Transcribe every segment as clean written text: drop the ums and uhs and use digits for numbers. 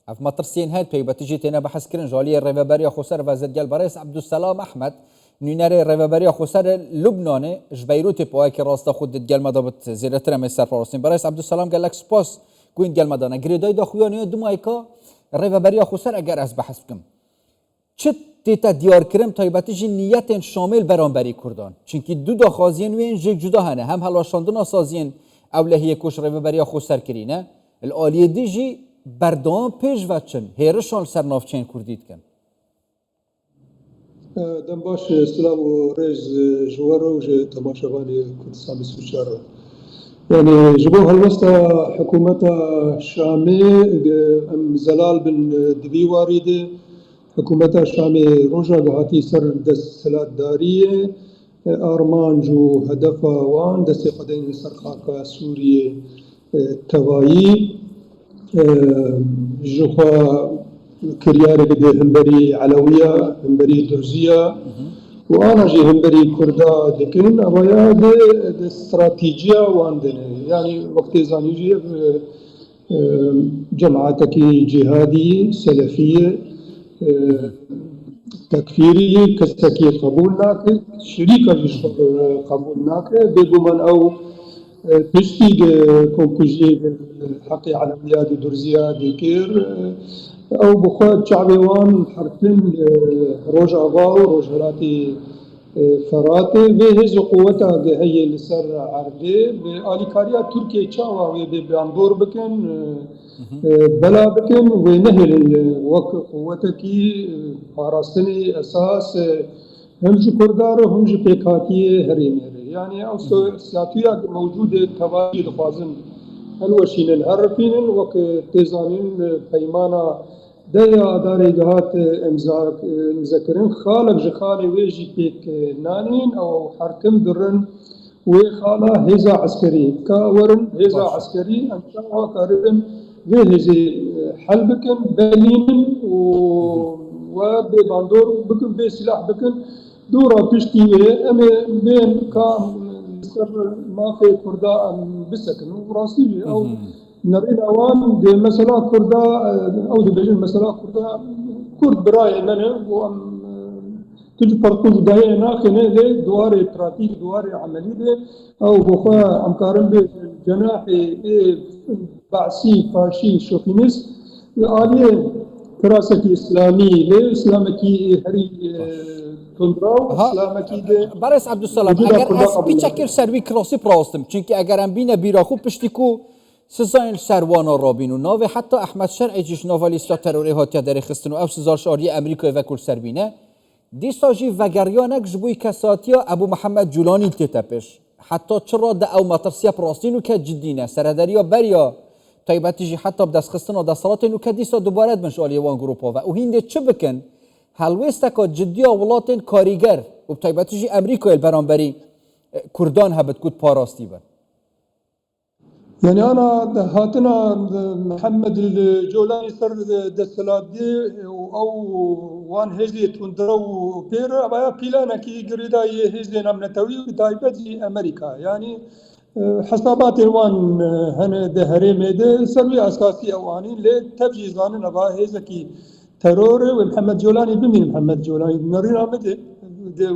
اف مطرسين هاد بيبا تجي تينا بحث كرن جاليه الريفاباريا خسر وزد جال برئيس عبد السلام احمد نيناري الريفاباريا خسر لبنان اش بيروت بواكي راستا خود ديال مضبط زيرتر مستر فلسطين برئيس عبد السلام قال لك سباس كوين ديال مدانا غريداي دخوياني دمايكا الريفاباريا خسر اگر از بحث بكم چه تیتا دیار کرم تایباتی جی نیت شامل برانبری کردان چونکی دو داخازین وین جگ جدا هنه هم هلاشاندن آسازین اولهی کش رهبری خود سر کرینه الآلیه دی جی بردام پیش وچن هیرشان سر نافچین کردید کن دم باش سلام و ریز جواره و تماشاوانی کردستان بسوچاره يعني جبو هالوسطى حكومة الشامي ام زلال بن دبي واردة حكومة الشامي روجا بهاتي سر دس سلات دارية أرمان جو هدفا وان دس قدين سر خاكا سوريا توايي جوخا كرياري قد همبري علوية همبري درزية وانا جي همبري كردا دكن ابايا دي استراتيجية واندنه يعني وقت زانيجي جماعتك جهادي سلفية تكفيري كسكي قبولناك شريكة قبولناك بيقومن او تشتي كونكوجي حقي على مياد درزية ديكير او بخوات شعبي وان حرتن روج اباو روج هراتي فراتي بهز قوتها هي اللي سر عربي باليكاريا تركيا تشاوا وباندور بكن بلا بكن ونهل وك قوتك فارستني اساس هم جو كردار هم جو بيكاتي هريمي يعني او سياتيا موجوده تواجد خوازن الوشين الهرفين وك تزانين بيمانا دايا داري جهات مذكرين خالق جخالي ويجي بيك نانين او حركم درن وخالا هزا عسكري كاورن هزا عسكري انشاء كاربن وهزي حلبكن بلين وباندور بكن بسلاح بكن دورا بشتي امي بين كام ما في كردا بسكن وراسي او نرينا وان دي مثلا كردا او دي بيجن مثلا كردا كرد براي منه وام تجي فرقوز داي ناخنه دي دواري براتيك دواري عملي دي او بخوا امكارن بجناح بعسي فاشي شوفينيس آلية كراسة اسلامي لي اسلامكي هري تندراو اسلامكي دي برئيس عبد السلام اگر از بیچکر سروی کراسی پراستم چونکه اگر ام بینه بیرا خوب پشتیکو سزاین سروانا رابینو ناوی حتی احمد شرعی جیش نوالیستا تروری هاتیا در خستنو او سزار شاری امریکای و کل سربینه دیساجی وگریانک جبوی کساتیا ابو محمد جولانی تتپش حتی چرا ده او مطرسیا پراستینو که جدینه سرداریا بریا طيباتي جي حتى بدس خستن و دستالاتين و كديسا دوباره دمش آلية وان گروپا و هنده چه بکن هلوستكا جديا ولاتين كاريگر و طيباتي جي امريكا البرانبري كردان هبت كود باراستي بر يعني انا هاتنا محمد الجولاني سر دستالات دي او وان هزي تندرو بير ابايا بيلانا كي قريدا هزي نمنتوي طيباتي امريكا يعني حسابات الوان هنا دهري ميد سروي اساسي اوانين لتفجيزان نبا هيزكي ترور ومحمد جولاني بمين محمد جولاني نرينا مد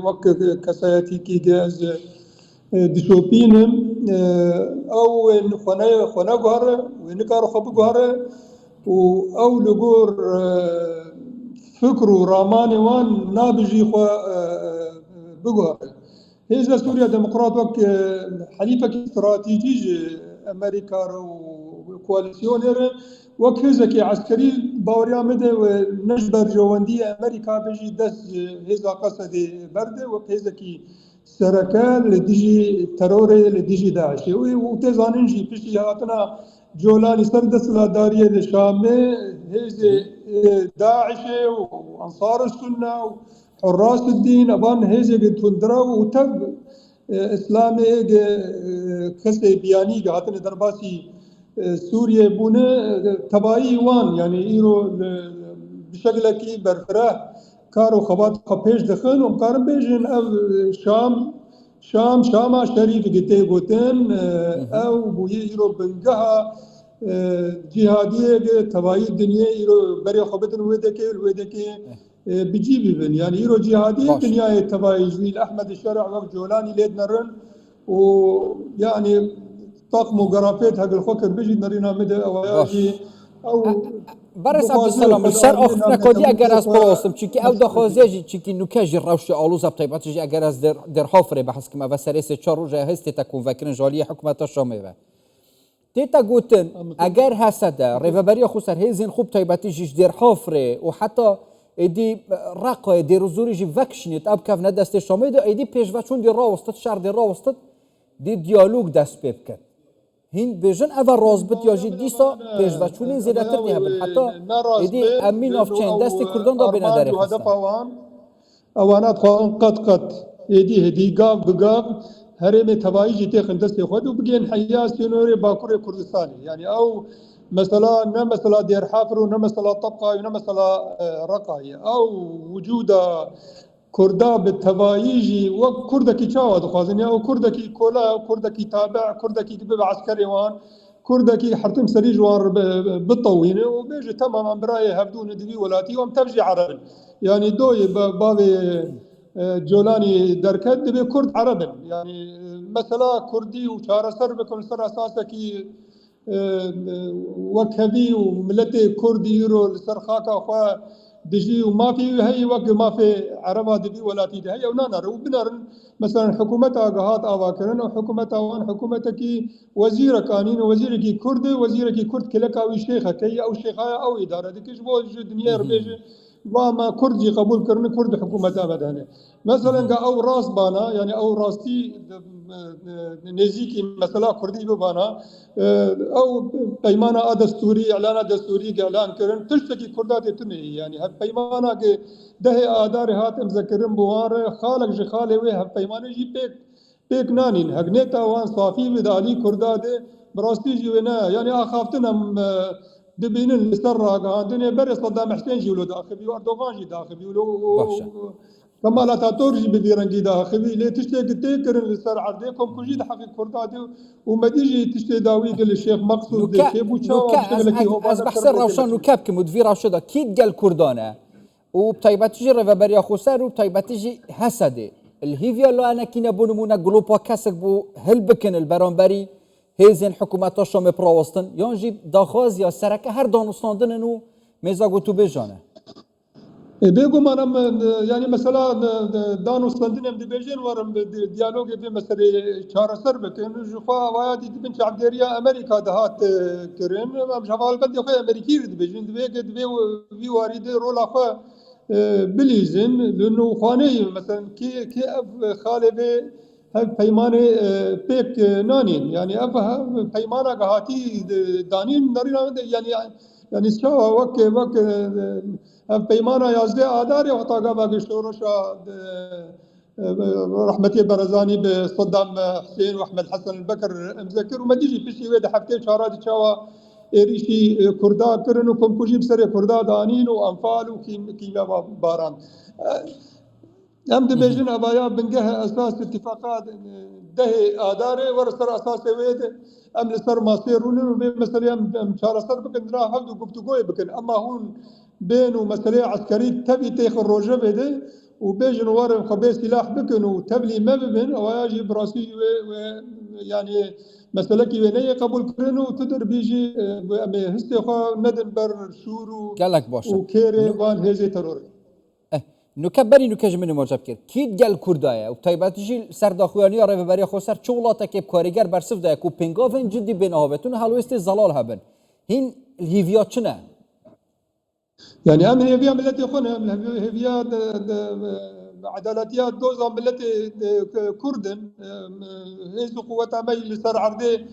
وقت كسياتي كي جاز ديشوبين او خنا غار ونكار خب غار او لغور فكر راماني وان نابجي خو بغار هيزا سوريا ديمقراط وك حليفك استراتيجي امريكا وكواليسيونير وك هيزا عسكري باوريا مده ونجبر جواندي امريكا بيجي دس هيزا قصد برده وك هيزا سركان لديجي ترور لديجي داعش وتزانين جي بيشي هاتنا جولاني سردس لا داريه للشام هيزا داعش وانصار السنه حراس الدين ابان هيزي تندرا وتب اسلامي كسي بياني هاتن درباسي سوريا بونه تبايي وان يعني ايرو بشكل كي برفراه كارو خبات خبيش دخل ومقارن بيجن او شاما شريف قتي قوتين او بوي ايرو بنقها جهادیه تبایی دنیا ایرو برای خبرتن ویده که بجی ببین یعنی ایرو جهادی باش دنیای تبایی جویل احمد الشرع وقت جولانی لید نرن و يعني طاقم وقرافات هاق الخوكر بيجي نرينا مدى أواجي باش أو برس بخوازي عبدالسلام خود سر آمين آخر نام نکادی اگر نتويجي از خو پراستم چیکی او مسؤوليتي دخوازی چیکی نکاجی روش آلوز ابتایباتش اگر از در حافره بحث کما و سریس چار روز هستی تکون وکرن جالی حکومت شامه و تیتا گوتن اگر هسته ریوبری خسر هیزین خوب تایباتیش در حافره و حتی ایدی رقای دی روزوری جی وکشنیت اب کف ندست شامه ده ایدی پیش و چون دی راوستد شهر دی راوستد دی دیالوگ دست پیب کرد هین بیژن اول رازبط یا جی دیسا پیش و چونین زیادتر دی هبن حتی ناراز ایدی بين امین لأنه آفچین أو دستی کردان دا بینه أرمان داره وهدف خستن أوانات خوان قد يدي هدي قاب بقاب هرم تبايج جيتي خندس يخد وبقين حياس ينوري باكور كردستاني يعني أو مثلا مثلا دير حافر مثلا طبقة مثلا رقاية أو وجود كردا بالتبايجي وكردكي شاوة دخوازن أو كردكي كولا كردكي تابع كردكي كبيب عسكري وان كردكي حرتم سريج وان بالطوينة وبيجي تماما براي هبدون دبي ولاتي وام تبجي عربن يعني دوي بابي جولاني دركت دبي كرد عربن يعني مثلا كردي وشارة سر بكم سر أساسكي وكبي وملتي كردي يرو لسر خاكا أخوة دجي وما في هي وقت ما في عربة دبي ولا تيجي هي ونانر وبنرن مثلا حكومتها قهات أواكرن وحكومتها وان حكومتك وزير كانين وزيرك كرد وزيرك كرد كلك أو شيخة كي أو شيخة أو إدارة دكش بو الدنيا ربيجي وما كردي قبول كرن كرد حكومتها بدهنه مثلا أو راس بانا يعني أو راستي نزيكي مثلا كردي ببانا أو بيمانة دستوري إعلان دستوري إعلان كرن تشتكي كردات تنهي يعني هب بيمانة ده آدار هات مذكرن بوار خالق جخالي وي هب بيمانة جي بيك نانين هجنتا وان صافي بدالي كردات براستي جينا يعني أخافتنا دبينن لسر راقان بري صدام حسين جيولو داخبي واردوغان جي داخبي باشه كمال اتاتورك جي بديرنجي داخبي ليه تشتي تيكرن لسر عرديكم كوجي حقي كرداتي ومديجي تشتي داوي قال الشيخ مقصود نوكا كيف نوكا وشاوا بشغلك هو از بعد بحث اكثر من روشن كلمه نوكاب كمود في راشدا كيد قال كردانه وبتايباتجي ريفابريا خسر وبتايباتجي حسده الهيفيا لو انا كينا بونمونا جلوبا كاسك بو هلبكن البرانبري هيزن حكومات شام براوستن يانجي داخواز يا سركه هر دانستاندن انو ميزا گوتو بجانه بيقوم انا يعني مثلا دانو سندنم دي بيجين ورم ديالوج في مثلا شهر سربك انه جفا وادي بنت عبديريا امريكا دهات كرين مش حوال قد يخي امريكي دي بيجين دي في وارد رولا خا بليزن لانه خاني مثلا كي خالبه هف پیمانه پیک نانین يعني اف پیمانه قهاتي دانين نرينا يعني شو وك پیمانه یازده آداری وطاقه باقي شورشا رحمتي برزاني بصدام حسين واحمد حسن البكر مذكر وما تيجي في شيء ويد حفتين شهرات شوا إيريشي كردا كرن وكم كوجي بسر كردا دانين وأنفال وكيميا باران هم دبيجن أبايا بنجه أساس اتفاقات ده آداره ورسر أساس ويد أم لسر ماسيرون مثلا أم شار سر بكن درا هفدو قبتقوي بكن أما هون بينو مسألة عسكري تبي تاخذ الرجب ده وبيجن ورا خبي سلاح بكن وتبلي ما ببن أو يجي براسي يعني مسألة كي وينية قبول كرنو وتدر بيجي هستي خا ندن بر شورو قالك باشا وكيري وان هزي ترور نكبري نكاج منو موجب كير كيد قال كردايا وطيباتجي سرداخواني ريفابريا خسر شغلاتا كيب كاريگر برسف دا كو بينغافن جدي بينهاوتون هلوست زلال هبن هين الهيفيات شنو يعني هم هي ملتي خونه هي عدالتيات دوزا ملتي كردن هيز قوتها مي لسر عرضي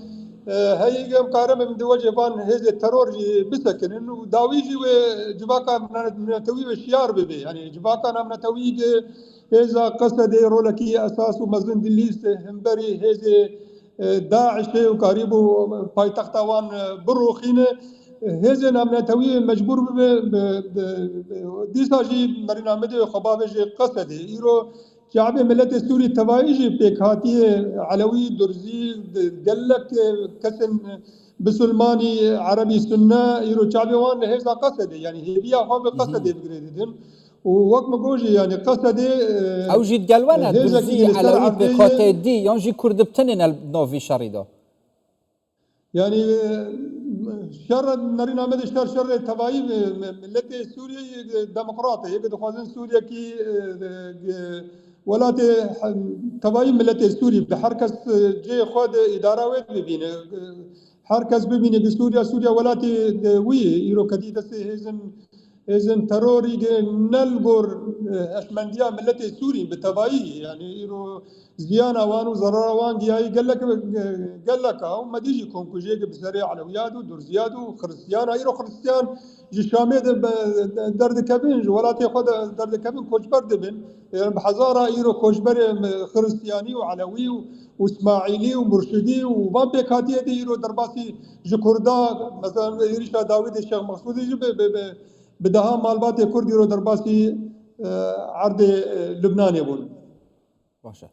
هي قام قارم من دوجه بان هيز الترور بسكن انه داويجي وجباكا من توي الشيار ببي يعني جباكا من توي هيزا قصد رولكي اساس ومزن دليس همبري هيز داعش وقريبو بايتخت وان بروخينه هذا نامنا توي مجبور ديسا جي مرينا مدي خباب جي قصدي يرو شعب ملت السوري توايجي بكاتي علوي درزي قلك كسن بسلماني عربي سنة يرو شعبي وان هيزا قصدي يعني هي بيا خو قصدي بقريدين ووقت ما جوجي يعني قصدي او جيت قالوانا هيزا درزي كي لسر علوي بخاطر عربية دي يونجي كرد بتنين النوفي شريدة يعني شر نرينا مد شر تبعي ملت سوريا ديمقراطية يقدر خوازن سوريا كي ولا تبعي ملت سوريا بحركة جي خود إدارة وين ببينه حركة ببينه بسوريا سوريا ولا وي يرو كديدة هزن تروري نلغور اشمنديا ملت سوري بتبعي يعني يرو زيانا وانو ضرر وان جاي قال لك او ما ديجي كونكو جيك بسريع على ويادو درزيادو خريستيان ايرو خريستيان جي شامي درد كابين ولا تاخذ درد كابين كوشبر دبن يعني بحزاره ايرو كوشبر خريستياني وعلوي واسماعيلي ومرشدي وما بكاتيه دي ايرو درباسي جي كردا مثلا يريشا داوود الشيخ مقصود يجي بدها مالبات كردي رو درباسي عرض لبنان يبون باشا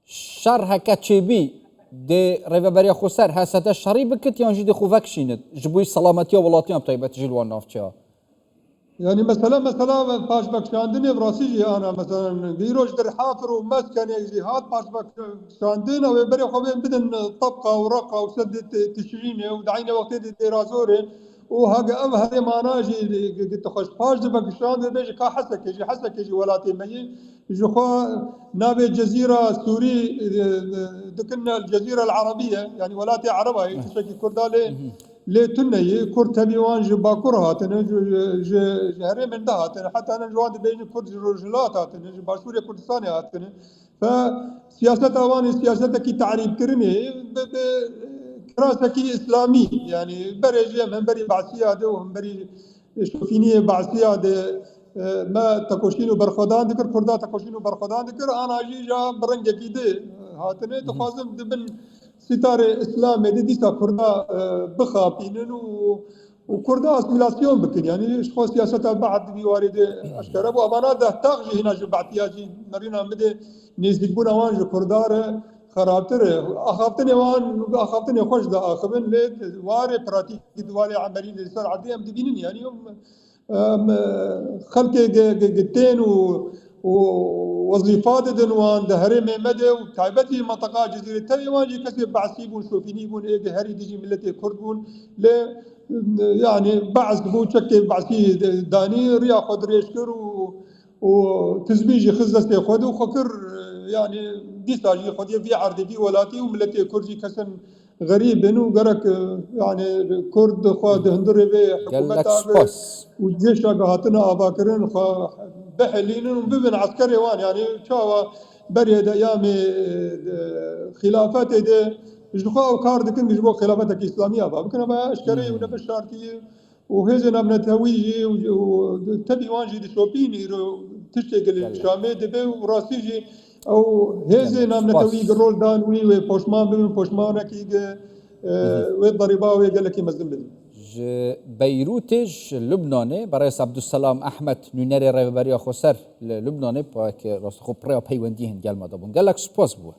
شر هكا تشيبي دي ريفابريا خوسر هاسدا شري بكت يونجي دي خوفاك شينت جبوي سلامتيا ولاتيام طيبه تجيل نافچا يعني مثلا باش بكشاندني براسي انا مثلا بيروج در حافر ومسكن جهاد باش بكشاندنا وبري خوين بدن طبقه ورقه وسد تشرينه ودعينا وقت دي رازوري وهاجا هذه ماناجي قلت خوش باش بكشاند بيجي كا حسك يجي ولاتي مي يجي خو نابي جزيره سوري دكنا الجزيره العربيه يعني ولاتي عربه تشكي كردالي لي تني كرد تبي وان باكور هاتن جهري من ده هاتن حتى انا جوان بين كرد رجلات هاتن باسوريا كردستان هاتن فسياسة اوان سياسة كي تعريب كرني كراسة كي اسلامي يعني بري من بري بعثية ده وهم بري شوفيني بعثية ده ما تكوشينو برخدان ذكر كردا تكوشينو برخدان ذكر انا جا برنجة كي ده هاتن تخازم دبن ستاره اسلام دي كردا بخابينن وكردا اسيميلاسيون بكن يعني شخو سياسه بعد بيوارد اشكره ابو امانه ده تاغجي هنا جبعتياجي نرينا مده نزيبون وان كردار خرابتر اخافتني خوش ده اخبن ليت واري براتيك دواري عملي لسر عادي ام دبينن يعني هم خلق جتين ووظيفات دنوان ده هرم مدى وتعبتي منطقة جزيرة تايوان جي كسب بعسيبون شوفينيبون ايه هري ديجي ملتي كردون ل يعني بعث بو شكي بعثي داني ريا خد ريشكر وتزبيجي خزستي خد وخكر يعني ديساجي خد في عرضي في ولاتي وملتي كردي كسن غريب انه قرك يعني كرد خواد هندري به حكومتها والجيش هاتنا اباكرين بحلين وببن عسكري وان يعني شاوا بريد ايام خلافات ده جخوا وكار دكن جبوا خلافتك اسلاميه بابكن با اشكري ونبشارتي وهذا نبنا تويجي وتبي وانجي دي شوبيني تشتغل شامي دبي وراسيجي او هذا نبنا تويج رول دان وي بوشمان بمن بوشمان كي وضربا وقال لك مزن بدي بيروتج لبناني برئيس عبد السلام احمد نونيري ريفابريا خوسر لبناني باك راس خو بريا بيوندي هن قال ما دابون قال لك سبوس بو